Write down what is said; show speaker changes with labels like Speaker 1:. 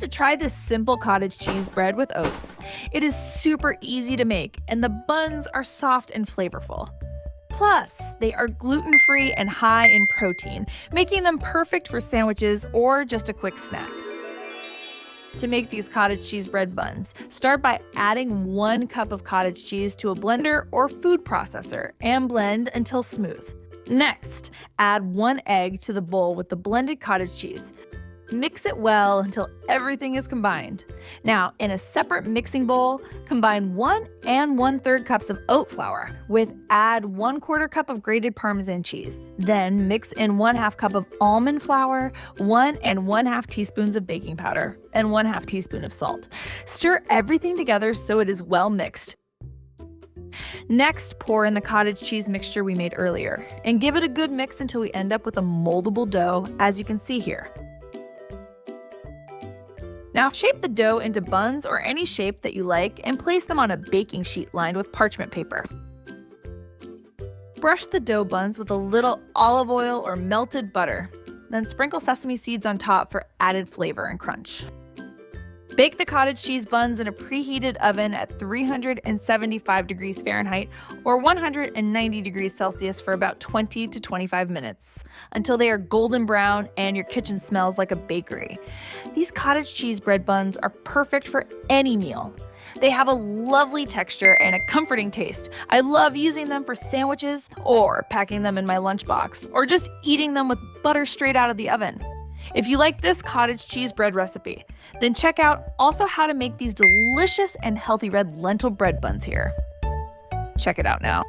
Speaker 1: to try this simple cottage cheese bread with oats. It is super easy to make, and the buns are soft and flavorful. Plus, they are gluten-free and high in protein, making them perfect for sandwiches or just a quick snack. To make these cottage cheese bread buns, start by adding 1 cup of cottage cheese to a blender or food processor and blend until smooth. Next, add 1 egg to the bowl with the blended cottage cheese. Mix it well until everything is combined. Now, in a separate mixing bowl, combine 1 and 1/3 cups of oat flour add 1/4 cup of grated Parmesan cheese. Then mix in 1/2 cup of almond flour, 1 and 1/2 teaspoons of baking powder, and 1/2 teaspoon of salt. Stir everything together so it is well mixed. Next, pour in the cottage cheese mixture we made earlier, and give it a good mix until we end up with a moldable dough, as you can see here. Now shape the dough into buns or any shape that you like and place them on a baking sheet lined with parchment paper. Brush the dough buns with a little olive oil or melted butter, then sprinkle sesame seeds on top for added flavor and crunch. Bake the cottage cheese buns in a preheated oven at 375 degrees Fahrenheit or 190 degrees Celsius for about 20 to 25 minutes until they are golden brown and your kitchen smells like a bakery. These cottage cheese bread buns are perfect for any meal. They have a lovely texture and a comforting taste. I love using them for sandwiches or packing them in my lunchbox or just eating them with butter straight out of the oven. If you like this cottage cheese bread recipe, then check out also how to make these delicious and healthy red lentil bread buns here. Check it out now.